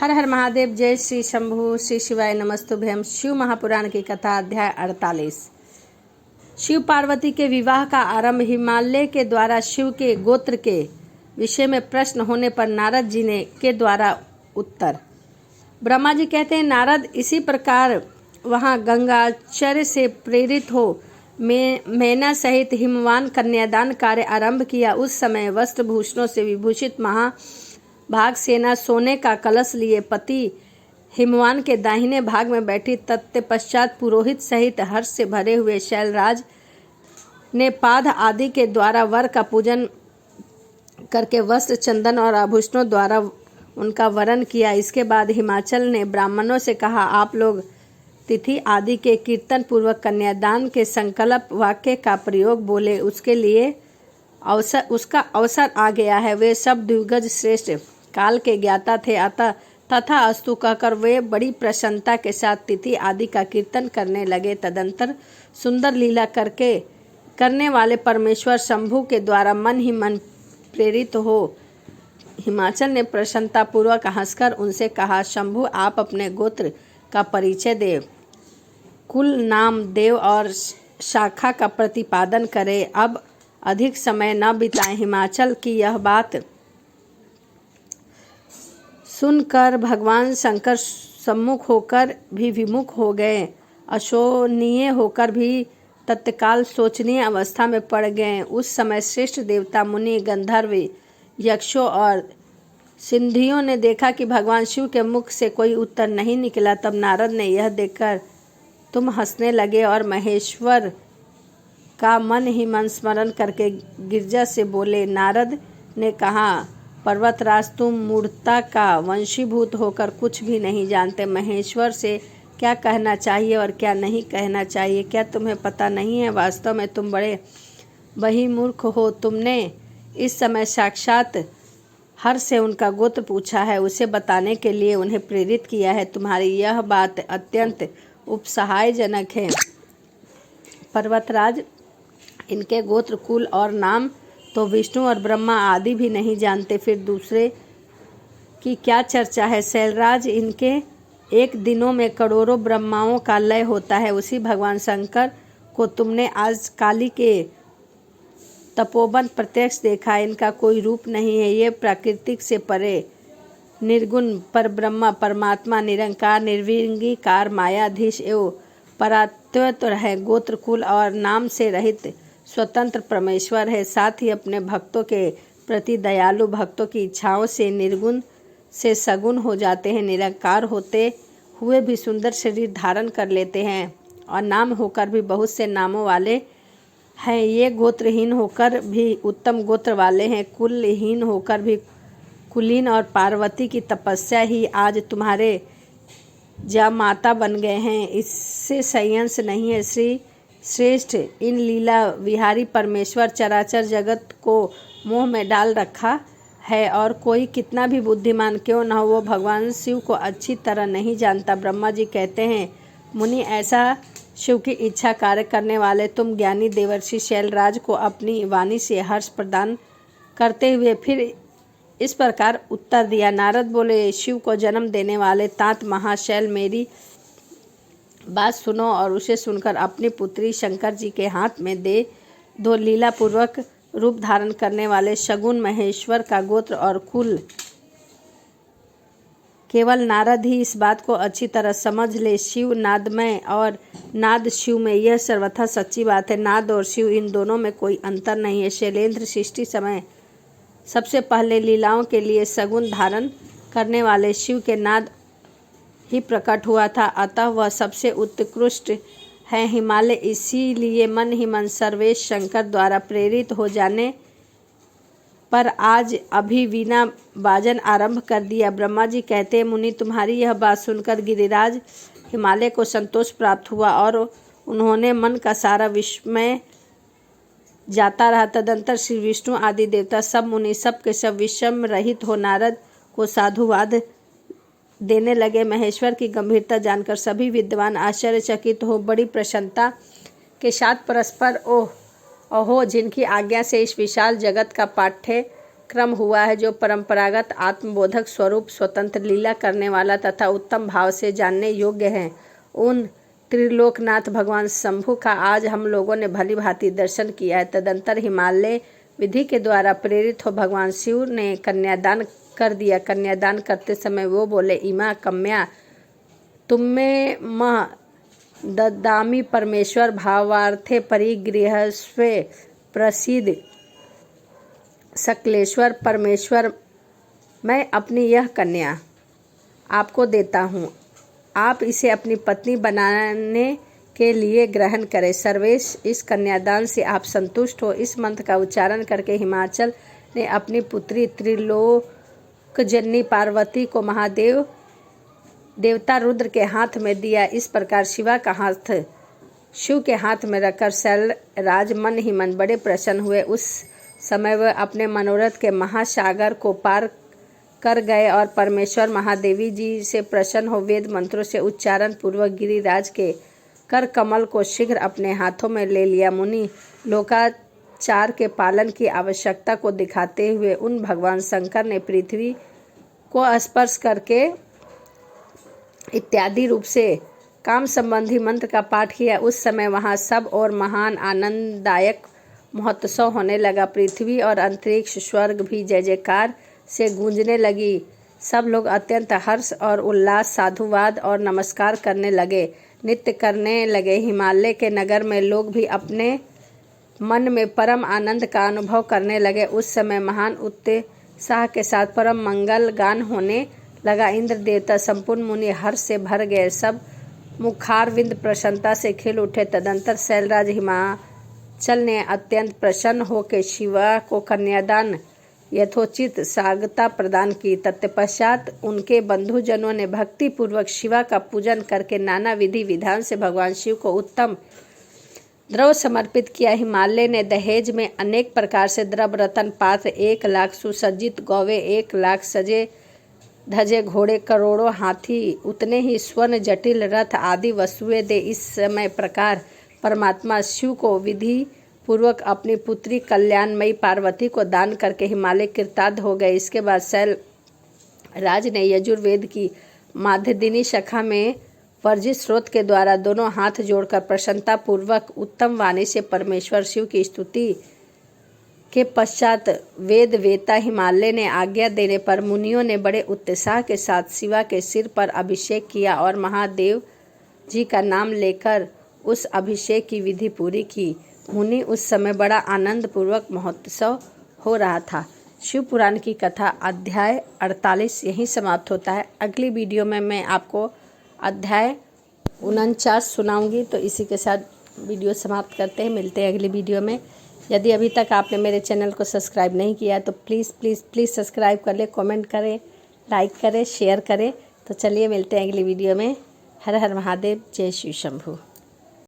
हर हर महादेव। जय श्री शंभु। श्री शिवाय नमस्तुभ्यम। शिव महापुराण की कथा अध्याय 48। शिव पार्वती के विवाह का आरंभ। हिमालय के द्वारा शिव के गोत्र के विषय में प्रश्न होने पर नारद जी ने के द्वारा उत्तर। ब्रह्मा जी कहते हैं, नारद, इसी प्रकार वहाँ गंगाचर्य से प्रेरित हो मैना सहित हिमवान कन्यादान कार्य आरंभ किया। उस समय वस्त्रभूषणों से विभूषित महाभाग सेना सोने का कलश लिए पति हिमवान के दाहिने भाग में बैठी। तत्पश्चात पुरोहित सहित हर्ष से भरे हुए शैलराज ने पाद आदि के द्वारा वर का पूजन करके वस्त्र, चंदन और आभूषणों द्वारा उनका वरण किया। इसके बाद हिमाचल ने ब्राह्मणों से कहा, आप लोग तिथि आदि के कीर्तन पूर्वक कन्यादान के संकल्प वाक्य का प्रयोग बोले। उसके लिए उसका अवसर आ गया है। वे सब द्विगज श्रेष्ठ काल के ज्ञाता थे। अतः तथा अस्तु कहकर वे बड़ी प्रसन्नता के साथ तिथि आदि का कीर्तन करने लगे। तदंतर सुंदर लीला करने वाले परमेश्वर शंभु के द्वारा मन ही मन प्रेरित हो हिमाचल ने प्रसन्नता पूर्वक हंसकर उनसे कहा, शंभु, आप अपने गोत्र का परिचय दे, कुल, नाम, देव और शाखा का प्रतिपादन करें। अब अधिक समय न बिताएं। हिमाचल की यह बात सुनकर भगवान शंकर सम्मुख होकर भी विमुख हो गए। अशोनीय होकर भी तत्काल शोचनीय अवस्था में पड़ गए। उस समय श्रेष्ठ देवता, मुनि, गंधर्व, यक्षों और सिद्धियों ने देखा कि भगवान शिव के मुख से कोई उत्तर नहीं निकला। तब नारद ने यह देखकर तुम हंसने लगे और महेश्वर का मन ही मन स्मरण करके गिरजा से बोले। नारद ने कहा, पर्वतराज, तुम मूढ़ता का वंशीभूत होकर कुछ भी नहीं जानते। महेश्वर से क्या कहना चाहिए और क्या नहीं कहना चाहिए, क्या तुम्हें पता नहीं है? वास्तव में तुम बड़े बहिर्मुख हो। तुमने इस समय साक्षात हर से उनका गोत्र पूछा है, उसे बताने के लिए उन्हें प्रेरित किया है। तुम्हारी यह बात अत्यंत उपसहायजनक है। पर्वतराज, इनके गोत्र, कुल और नाम तो विष्णु और ब्रह्मा आदि भी नहीं जानते, फिर दूसरे की क्या चर्चा है? शैलराज, इनके एक दिनों में करोड़ों ब्रह्माओं का लय होता है। उसी भगवान शंकर को तुमने आज काली के तपोवन प्रत्यक्ष देखा। इनका कोई रूप नहीं है। ये प्राकृतिक से परे निर्गुण पर ब्रह्मा, परमात्मा, निरंकार, निर्विकार, मायाधीश एवं परात्पर है। गोत्र, कुल और नाम से रहित स्वतंत्र परमेश्वर है। साथ ही अपने भक्तों के प्रति दयालु, भक्तों की इच्छाओं से निर्गुण से सगुण हो जाते हैं। निरंकार होते हुए भी सुंदर शरीर धारण कर लेते हैं और नाम होकर भी बहुत से नामों वाले हैं। ये गोत्रहीन होकर भी उत्तम गोत्र वाले हैं, कुलहीन होकर भी कुलीन, और पार्वती की तपस्या ही आज तुम्हारे जामाता बन गए हैं। इससे संयंस नहीं है। श्री श्रेष्ठ, इन लीला विहारी परमेश्वर चराचर जगत को मोह में डाल रखा है और कोई कितना भी बुद्धिमान क्यों न हो, वो भगवान शिव को अच्छी तरह नहीं जानता। ब्रह्मा जी कहते हैं, मुनि, ऐसा शिव की इच्छा कार्य करने वाले तुम ज्ञानी देवर्षि शैलराज को अपनी वाणी से हर्ष प्रदान करते हुए फिर इस प्रकार उत्तर दिया। नारद बोले, शिव को जन्म देने वाले तात महाशैल, मेरी बात सुनो और उसे सुनकर अपनी पुत्री शंकर जी के हाथ में दे दो। लीला पूर्वक रूप धारण करने वाले शगुन महेश्वर का गोत्र और कुल केवल नारद ही इस बात को अच्छी तरह समझ ले। शिव नादमय और नाद शिव में यह सर्वथा सच्ची बात है। नाद और शिव, इन दोनों में कोई अंतर नहीं है। शैलेंद्र सृष्टि समय सबसे पहले लीलाओं के लिए सगुन धारण करने वाले शिव के नाद ही प्रकट हुआ था, अतः वह सबसे उत्कृष्ट है। हिमालय इसीलिए मन ही मन सर्वेश शंकर द्वारा प्रेरित हो जाने पर आज अभी वीणा बाजन आरंभ कर दिया। ब्रह्मा जी कहते हैं, मुनि, तुम्हारी यह बात सुनकर गिरिराज हिमालय को संतोष प्राप्त हुआ और उन्होंने मन का सारा विस्मय जाता रहा। तदंतर श्री विष्णु आदि देवता, सब मुनि, सब के सब विषम रहित हो नारद को साधुवाद देने लगे। महेश्वर की गंभीरता जानकर सभी विद्वान आश्चर्यचकित हो बड़ी प्रसन्नता के साथ परस्पर ओह, जिनकी आज्ञा से इस विशाल जगत का पाठ्य क्रम हुआ है, जो परंपरागत आत्मबोधक स्वरूप, स्वतंत्र लीला करने वाला तथा उत्तम भाव से जानने योग्य है। उन त्रिलोकनाथ भगवान शंभु का आज हम लोगों ने भली भांति दर्शन किया है। तदंतर हिमालय विधि के द्वारा प्रेरित हो भगवान शिव ने कन्यादान कर दिया। कन्यादान करते समय वो बोले, इमा कम्या तुम्हें मह ददामि परमेश्वर भावार्थे परिगृहस्वे प्रसिद्ध सकलेश्वर। परमेश्वर, मैं अपनी यह कन्या आपको देता हूँ, आप इसे अपनी पत्नी बनाने के लिए ग्रहण करें। सर्वेश, इस कन्यादान से आप संतुष्ट हो। इस मंत्र का उच्चारण करके हिमाचल ने अपनी पुत्री त्रिलोकजननी पार्वती को महादेव देवता रुद्र के हाथ में दिया। इस प्रकार शिवा का हाथ शिव के हाथ में रखकर शैलराज मन ही मन बड़े प्रसन्न हुए। उस समय वह अपने मनोरथ के महासागर को पार कर गए और परमेश्वर महादेवी जी से प्रसन्न हो वेद मंत्रों से उच्चारण पूर्वक गिरिराज के कर कमल को शीघ्र अपने हाथों में ले लिया। मुनि लोकाचार के पालन की आवश्यकता को दिखाते हुए उन भगवान शंकर ने पृथ्वी को स्पर्श करके इत्यादि रूप से काम संबंधी मंत्र का पाठ किया। उस समय वहाँ सब और महान आनंददायक महोत्सव होने लगा। पृथ्वी और अंतरिक्ष स्वर्ग भी जय जयकार से गूंजने लगी। सब लोग अत्यंत हर्ष और उल्लास, साधुवाद और नमस्कार करने लगे, नृत्य करने लगे। हिमालय के नगर में लोग भी अपने मन में परम आनंद का अनुभव करने लगे। उस समय महान उत्साह के साथ परम मंगल गान होने लगा। इंद्र देवता संपूर्ण मुनि हर्ष से भर गए, सब मुखारविंद प्रसन्नता से खिल उठे। तदंतर शैलराज हिमाचल ने अत्यंत प्रसन्न होकर शिवा को कन्यादान यथोचित सागता प्रदान की। तत्पश्चात उनके बंधुजनों ने भक्ति पूर्वक शिवा का पूजन करके नाना विधि विधान से भगवान शिव को उत्तम द्रव्य समर्पित किया। हिमालय ने दहेज में अनेक प्रकार से द्रव्य, रतन, पात्र, 1 लाख सुसज्जित गौवे, 1 लाख सजे धजे घोड़े, करोड़ों हाथी, उतने ही स्वर्ण जटिल रथ आदि वस्तुएं दे। इस समय प्रकार परमात्मा शिव को विधि पूर्वक अपनी पुत्री कल्याणमयी पार्वती को दान करके हिमालय कृतार्थ हो गए। इसके बाद शैल राज ने यजुर्वेद की माध्यदिनी शाखा में वर्जित स्रोत के द्वारा दोनों हाथ जोड़कर प्रसन्नता पूर्वक उत्तम वाणी से परमेश्वर शिव की स्तुति के पश्चात वेद वेता हिमालय ने आज्ञा देने पर मुनियों ने बड़े उत्साह के साथ शिवा के सिर पर अभिषेक किया और महादेव जी का नाम लेकर उस अभिषेक की विधि पूरी की। मुनि उस समय बड़ा आनंद पूर्वक महोत्सव हो रहा था। शिव पुराण की कथा अध्याय 48 यहीं समाप्त होता है। अगली वीडियो में मैं आपको अध्याय 49 सुनाऊंगी। तो इसी के साथ वीडियो समाप्त करते हैं, मिलते हैं अगली वीडियो में। यदि अभी तक आपने मेरे चैनल को सब्सक्राइब नहीं किया तो प्लीज़ प्लीज़ प्लीज़ सब्सक्राइब कर ले, कमेंट करें, लाइक करें, शेयर करें। तो चलिए मिलते हैं अगली वीडियो में। हर हर महादेव, जय शिव शंभू।